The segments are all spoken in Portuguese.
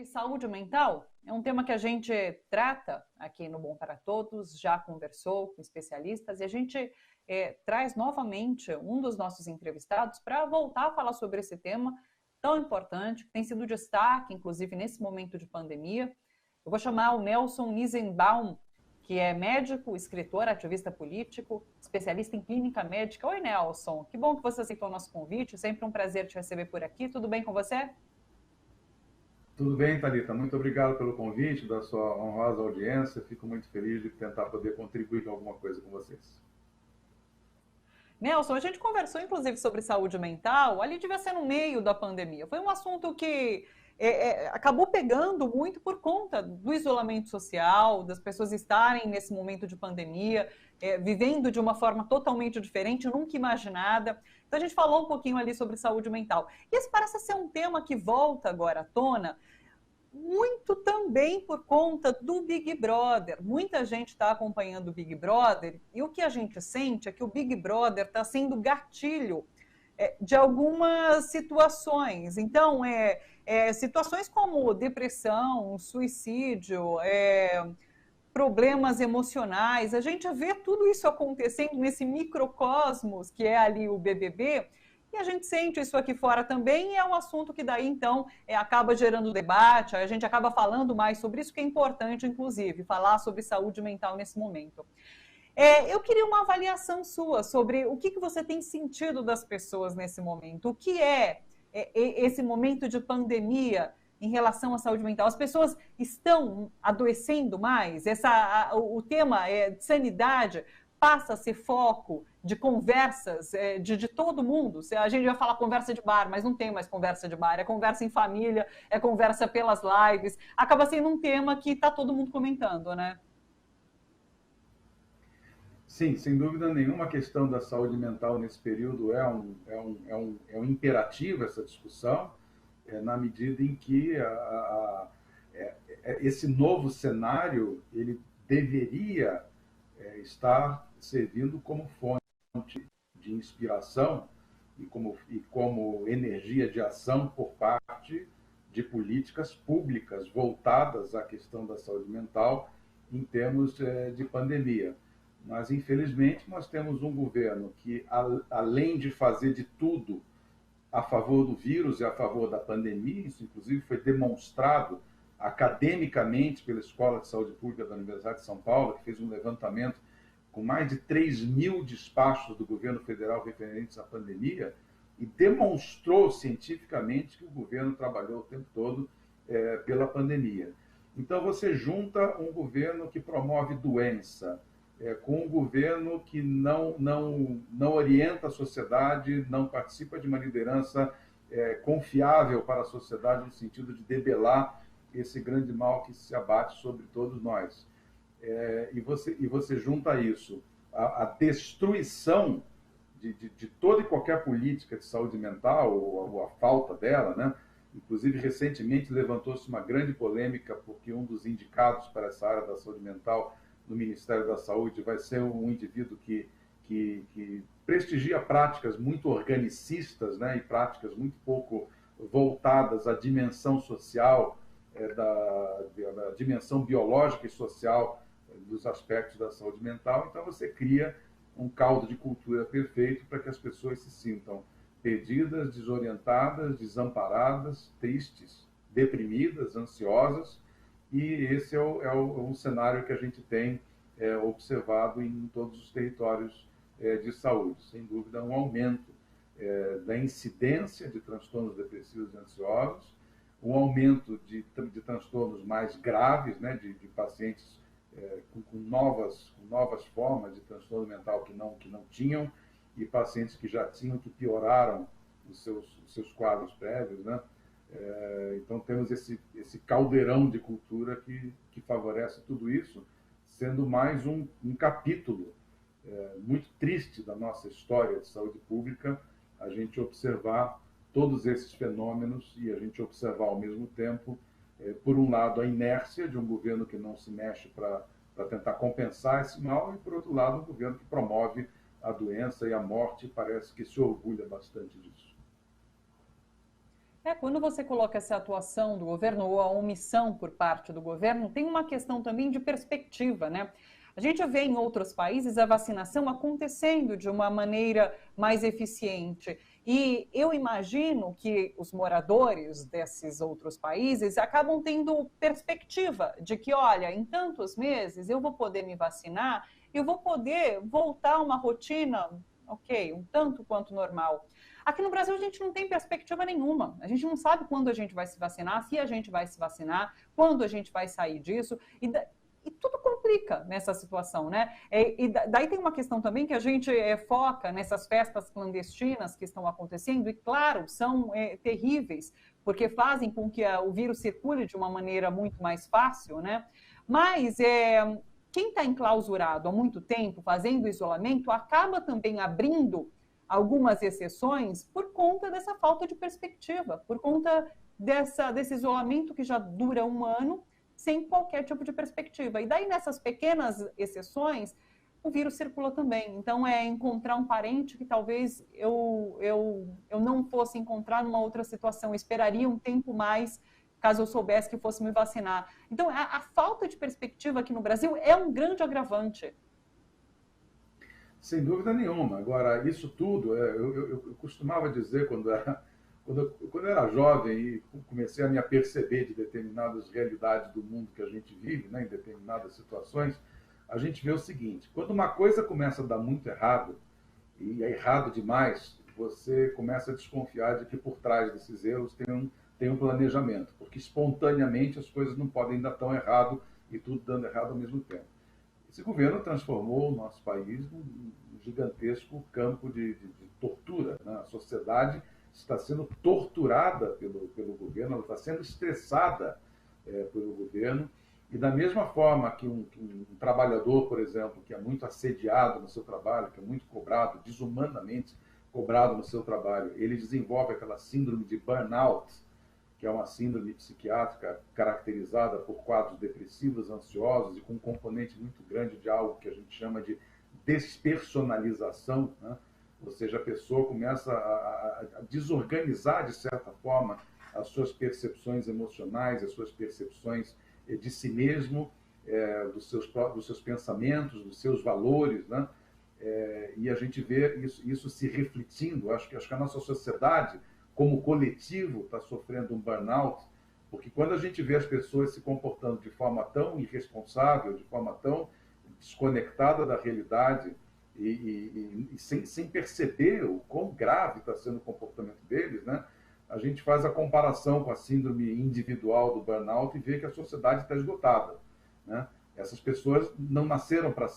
saúde mental. É um tema que a gente trata aqui no Bom para Todos, já conversou com especialistas e a gente traz novamente um dos nossos entrevistados para voltar a falar sobre esse tema tão importante, que tem sido destaque, inclusive nesse momento de pandemia. Eu vou chamar o Nelson Nisenbaum, que é médico, escritor, ativista político, especialista em clínica médica. Oi, Nelson, que bom que você aceitou o nosso convite, sempre um prazer te receber por aqui. Tudo bem com você? Tudo bem, Thalita. Muito obrigado pelo convite, da sua honrosa audiência. Fico muito feliz de tentar poder contribuir com alguma coisa com vocês. Nelson, a gente conversou inclusive sobre saúde mental, ali devia ser no meio da pandemia. Foi um assunto que acabou pegando muito por conta do isolamento social, das pessoas estarem nesse momento de pandemia, vivendo de uma forma totalmente diferente, nunca imaginada. Então a gente falou um pouquinho ali sobre saúde mental. E esse parece ser um tema que volta agora à tona, muito também por conta do Big Brother. Muita gente está acompanhando o Big Brother e o que a gente sente é que o Big Brother está sendo gatilho de algumas situações. Então, situações como depressão, suicídio, problemas emocionais, a gente vê tudo isso acontecendo nesse microcosmos que é ali o BBB, e a gente sente isso aqui fora também, e é um assunto que daí, então, acaba gerando debate, a gente acaba falando mais sobre isso, que é importante, inclusive, falar sobre saúde mental nesse momento. Eu queria uma avaliação sua sobre o que você tem sentido das pessoas nesse momento, o que é esse momento de pandemia em relação à saúde mental. As pessoas estão adoecendo mais? O tema de sanidade passa a ser foco de conversas de todo mundo. A gente vai falar conversa de bar, mas não tem mais conversa de bar, é conversa em família, é conversa pelas lives. Acaba sendo um tema que está todo mundo comentando, né? Sim, sem dúvida nenhuma, a questão da saúde mental nesse período é um imperativo, essa discussão, na medida em que esse novo cenário ele deveria estar servindo como fonte de inspiração e como energia de ação por parte de políticas públicas voltadas à questão da saúde mental em termos de pandemia. Mas, infelizmente, nós temos um governo que, além de fazer de tudo a favor do vírus e a favor da pandemia, isso inclusive foi demonstrado academicamente pela Escola de Saúde Pública da Universidade de São Paulo, que fez um levantamento com mais de 3.000 despachos do governo federal referentes à pandemia, e demonstrou cientificamente que o governo trabalhou o tempo todo pela pandemia. Então, você junta um governo que promove doença, com um governo que não orienta a sociedade, não participa de uma liderança confiável para a sociedade, no sentido de debelar esse grande mal que se abate sobre todos nós. E você junta a isso a destruição de toda e qualquer política de saúde mental, ou a falta dela, né? Inclusive, recentemente levantou-se uma grande polêmica, porque um dos indicados para essa área da saúde mental no Ministério da Saúde vai ser um indivíduo que prestigia práticas muito organicistas, né, e práticas muito pouco voltadas à dimensão social, da dimensão biológica e social dos aspectos da saúde mental. Então você cria um caldo de cultura perfeito para que as pessoas se sintam perdidas, desorientadas, desamparadas, tristes, deprimidas, ansiosas. E esse é um cenário que a gente tem observado em todos os territórios de saúde. Sem dúvida, um aumento da incidência de transtornos depressivos e ansiosos, um aumento de transtornos mais graves, né, de pacientes com novas formas de transtorno mental que não tinham, e pacientes que já tinham, que pioraram os seus quadros prévios, né? Então temos esse caldeirão de cultura que favorece tudo isso, sendo mais um capítulo muito triste da nossa história de saúde pública, a gente observar todos esses fenômenos e a gente observar ao mesmo tempo, por um lado, a inércia de um governo que não se mexe para tentar compensar esse mal, e por outro lado, um governo que promove a doença e a morte, e parece que se orgulha bastante disso. Quando você coloca essa atuação do governo ou a omissão por parte do governo, tem uma questão também de perspectiva, né? A gente vê em outros países a vacinação acontecendo de uma maneira mais eficiente. E eu imagino que os moradores desses outros países acabam tendo perspectiva de que, olha, em tantos meses eu vou poder me vacinar, eu vou poder voltar a uma rotina, ok, um tanto quanto normal. Aqui no Brasil a gente não tem perspectiva nenhuma. A gente não sabe quando a gente vai se vacinar, se a gente vai se vacinar, quando a gente vai sair disso. E tudo complica nessa situação, né? Daí tem uma questão também que a gente foca nessas festas clandestinas que estão acontecendo, e claro, são terríveis, porque fazem com que o vírus circule de uma maneira muito mais fácil, né? Mas quem está enclausurado há muito tempo, fazendo isolamento, acaba também abrindo algumas exceções por conta dessa falta de perspectiva, por conta desse isolamento que já dura um ano, sem qualquer tipo de perspectiva. E daí, nessas pequenas exceções, o vírus circula também. Então, é encontrar um parente que talvez eu não fosse encontrar numa outra situação, eu esperaria um tempo mais, caso eu soubesse que fosse me vacinar. Então, a falta de perspectiva aqui no Brasil é um grande agravante. Sem dúvida nenhuma. Agora, isso tudo, eu costumava dizer quando eu era jovem e comecei a me aperceber de determinadas realidades do mundo que a gente vive, né, em determinadas situações, a gente vê o seguinte: quando uma coisa começa a dar muito errado, e é errado demais, você começa a desconfiar de que por trás desses erros tem um planejamento, porque espontaneamente as coisas não podem dar tão errado e tudo dando errado ao mesmo tempo. Esse governo transformou o nosso país num gigantesco campo de tortura, né? A sociedade está sendo torturada pelo governo, ela está sendo estressada pelo governo, e da mesma forma que um trabalhador, por exemplo, que é muito assediado no seu trabalho, que é muito cobrado, desumanamente cobrado no seu trabalho, ele desenvolve aquela síndrome de burnout, que é uma síndrome psiquiátrica caracterizada por quadros depressivos, ansiosos e com um componente muito grande de algo que a gente chama de despersonalização, né? Ou seja, a pessoa começa a desorganizar, de certa forma, as suas percepções emocionais, as suas percepções de si mesmo, dos seus pensamentos, dos seus valores, né? E a gente vê isso se refletindo. Acho que a nossa sociedade, como coletivo, está sofrendo um burnout, porque quando a gente vê as pessoas se comportando de forma tão irresponsável, de forma tão desconectada da realidade e sem perceber o quão grave está sendo o comportamento deles, né? A gente faz a comparação com a síndrome individual do burnout e vê que a sociedade está esgotada, né? Essas pessoas não nasceram para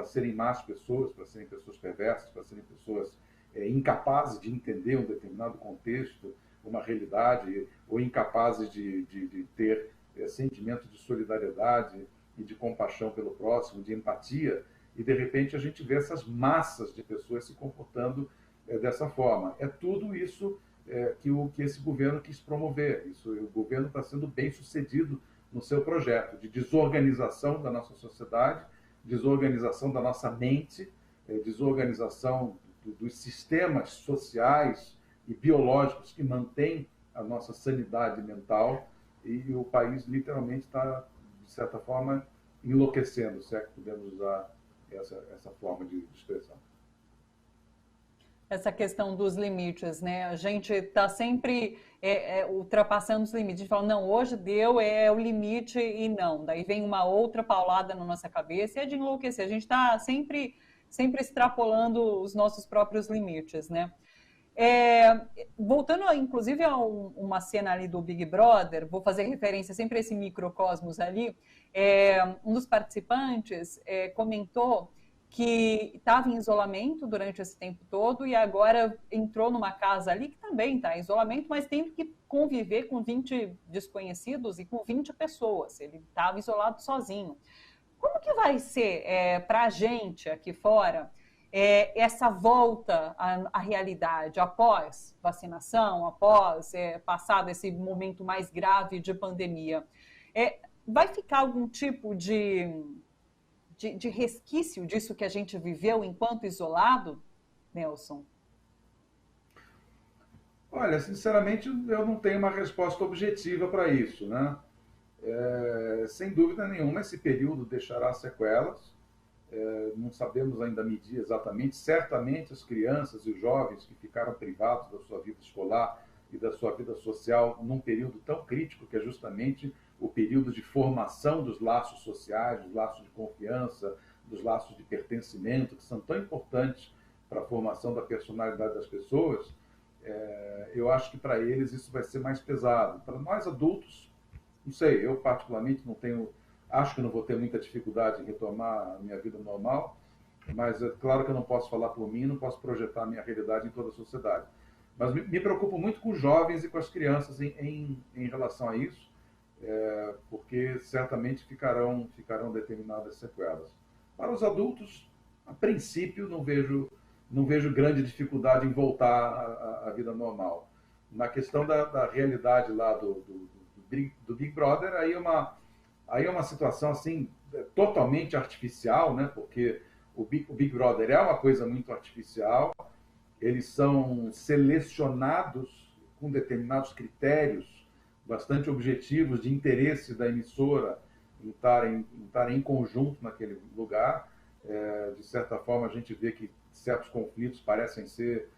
serem más pessoas, para serem pessoas perversas, para serem pessoas incapazes de entender um determinado contexto, uma realidade, ou incapazes de ter sentimento de solidariedade e de compaixão pelo próximo, de empatia, e de repente a gente vê essas massas de pessoas se comportando dessa forma. É tudo isso que esse governo quis promover. O governo está sendo bem sucedido no seu projeto de desorganização da nossa sociedade, desorganização da nossa mente, desorganização dos sistemas sociais e biológicos que mantêm a nossa sanidade mental, e o país literalmente está, de certa forma, enlouquecendo, se é que podemos usar essa forma de expressão. Essa questão dos limites, né? A gente está sempre ultrapassando os limites. A gente fala, não, hoje deu, é o limite e não. Daí vem uma outra paulada na nossa cabeça e é de enlouquecer. A gente está sempre extrapolando os nossos próprios limites, né? Voltando, inclusive, a uma cena ali do Big Brother, vou fazer referência sempre a esse microcosmos ali, um dos participantes comentou que estava em isolamento durante esse tempo todo e agora entrou numa casa ali que também está em isolamento, mas tendo que conviver com 20 desconhecidos e com 20 pessoas. Ele estava isolado sozinho. Como que vai ser para a gente aqui fora essa volta à realidade após vacinação, após passado esse momento mais grave de pandemia? Vai ficar algum tipo de resquício disso que a gente viveu enquanto isolado, Nelson? Olha, sinceramente, eu não tenho uma resposta objetiva para isso, né? Sem dúvida nenhuma, esse período deixará sequelas. Não sabemos ainda medir exatamente. Certamente, as crianças e os jovens que ficaram privados da sua vida escolar e da sua vida social num período tão crítico, que é justamente o período de formação dos laços sociais, dos laços de confiança, dos laços de pertencimento, que são tão importantes para a formação da personalidade das pessoas, eu acho que para eles isso vai ser mais pesado. Para nós adultos, não sei, eu particularmente não tenho, acho que não vou ter muita dificuldade em retomar a minha vida normal, mas é claro que eu não posso falar por mim, não posso projetar a minha realidade em toda a sociedade. Mas me preocupo muito com os jovens e com as crianças em relação a isso, porque certamente ficarão determinadas sequelas. Para os adultos, a princípio, não vejo grande dificuldade em voltar à vida normal. Na questão da realidade lá do Big Brother, aí é uma situação assim totalmente artificial, né? Porque o Big Brother é uma coisa muito artificial, eles são selecionados com determinados critérios bastante objetivos de interesse da emissora em conjunto naquele lugar. De certa forma, a gente vê que certos conflitos parecem ser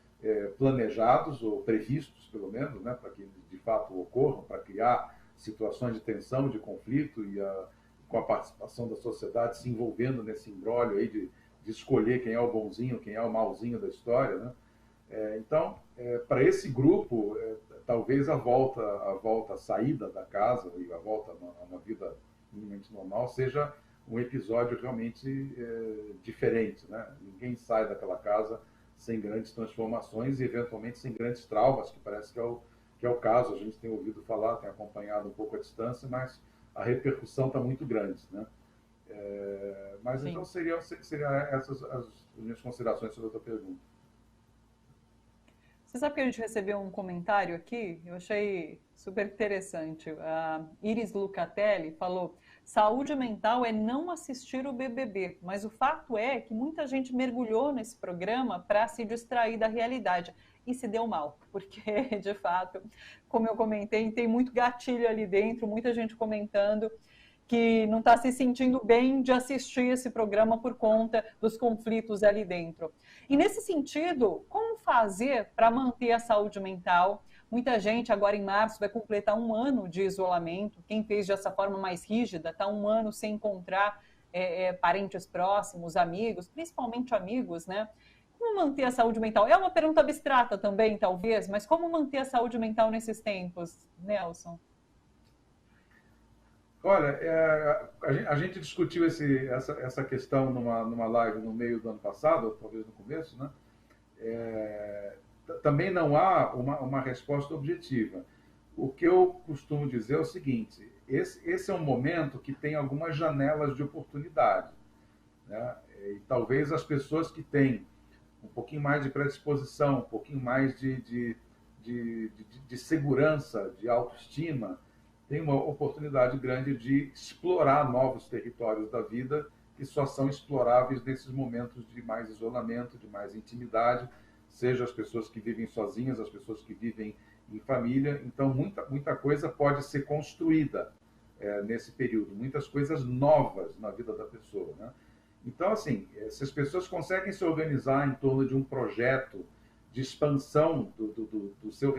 planejados ou previstos, pelo menos, né, para que de fato ocorram, para criar situações de tensão, de conflito com a participação da sociedade se envolvendo nesse imbróglio aí de escolher quem é o bonzinho, quem é o malzinho da história, né? Então, para esse grupo, talvez a saída da casa e a volta a uma vida minimamente normal seja um episódio realmente diferente, né? Ninguém sai daquela casa sem grandes transformações e, eventualmente, sem grandes traumas, que parece que é o caso. A gente tem ouvido falar, tem acompanhado um pouco a distância, mas a repercussão está muito grande, né? Mas Sim. então seriam essas as minhas considerações sobre a tua pergunta. Você sabe que a gente recebeu um comentário aqui? Eu achei super interessante. A Iris Lucatelli falou: saúde mental é não assistir o BBB, mas o fato é que muita gente mergulhou nesse programa para se distrair da realidade e se deu mal, porque de fato, como eu comentei, tem muito gatilho ali dentro, muita gente comentando que não está se sentindo bem de assistir esse programa por conta dos conflitos ali dentro. E nesse sentido, como fazer para manter a saúde mental? Muita gente agora em março vai completar um ano de isolamento. Quem fez dessa forma mais rígida está um ano sem encontrar parentes próximos, amigos, principalmente amigos, né? Como manter a saúde mental? É uma pergunta abstrata também, talvez, mas como manter a saúde mental nesses tempos, Nelson? Olha, a gente discutiu essa questão numa live no meio do ano passado, ou talvez no começo, né? Também não há uma resposta objetiva. O que eu costumo dizer é o seguinte: esse é um momento que tem algumas janelas de oportunidade, né? E talvez as pessoas que têm um pouquinho mais de predisposição, um pouquinho mais de segurança, de autoestima, tem uma oportunidade grande de explorar novos territórios da vida que só são exploráveis nesses momentos de mais isolamento, de mais intimidade, seja as pessoas que vivem sozinhas, as pessoas que vivem em família. Então, muita coisa pode ser construída nesse período, muitas coisas novas na vida da pessoa, né? Então, assim, se as pessoas conseguem se organizar em torno de um projeto de expansão do seu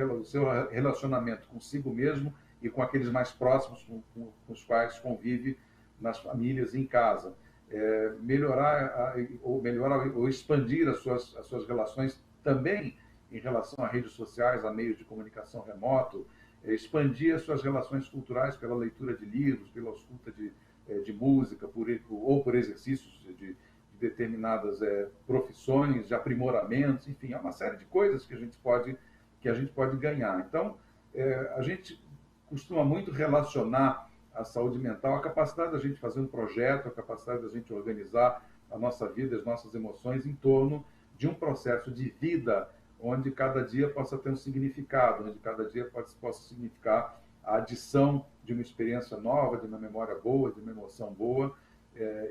relacionamento consigo mesmo e com aqueles mais próximos com os quais convive nas famílias e em casa, melhorar ou expandir as suas relações também em relação a redes sociais, a meios de comunicação remoto, expandir as suas relações culturais pela leitura de livros, pela escuta de música, ou por exercícios de determinadas profissões, de aprimoramentos, enfim, há uma série de coisas que a gente pode ganhar. Então, a gente costuma muito relacionar a saúde mental à capacidade da gente fazer um projeto, à capacidade da gente organizar a nossa vida, as nossas emoções em torno de um processo de vida onde cada dia possa ter um significado, onde cada dia possa significar a adição de uma experiência nova, de uma memória boa, de uma emoção boa,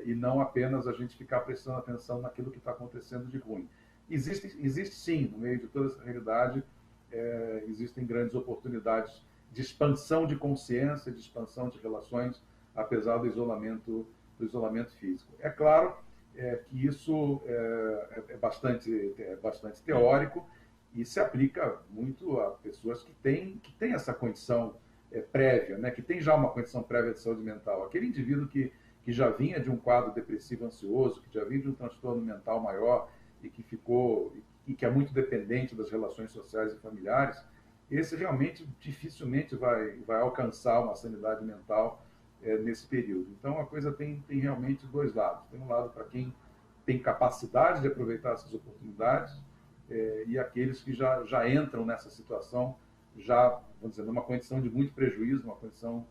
e não apenas a gente ficar prestando atenção naquilo que está acontecendo de ruim. Existe sim, no meio de toda essa realidade, existem grandes oportunidades de expansão de consciência, de expansão de relações, apesar do isolamento físico. É claro que isso é bastante teórico e se aplica muito a pessoas que têm essa condição prévia, né, que tem já uma condição prévia de saúde mental. Aquele indivíduo que já vinha de um quadro depressivo ansioso, que já vinha de um transtorno mental maior e que é muito dependente das relações sociais e familiares, esse realmente dificilmente vai alcançar uma sanidade mental nesse período. Então, a coisa tem realmente dois lados. Tem um lado para quem tem capacidade de aproveitar essas oportunidades e aqueles que já entram nessa situação, já, vamos dizer, numa condição de muito prejuízo, uma condição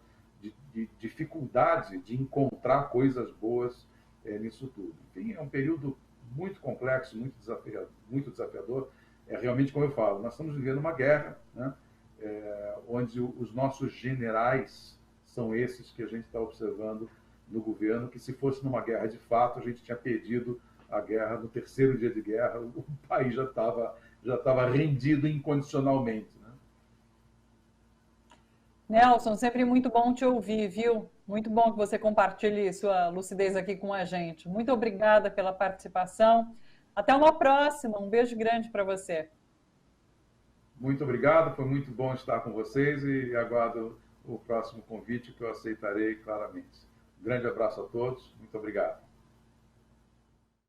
de dificuldade de encontrar coisas boas nisso tudo. Enfim, é um período muito complexo, muito desafiador. Realmente, como eu falo, nós estamos vivendo uma guerra, né, onde os nossos generais são esses que a gente está observando no governo, que se fosse numa guerra de fato, a gente tinha perdido a guerra no terceiro dia de guerra, o país já estava rendido incondicionalmente. Né? Nelson, sempre muito bom te ouvir, viu? Muito bom que você compartilhe sua lucidez aqui com a gente. Muito obrigada pela participação. Até uma próxima. Um beijo grande para você. Muito obrigado, foi muito bom estar com vocês e aguardo o próximo convite que eu aceitarei claramente. Um grande abraço a todos, muito obrigado.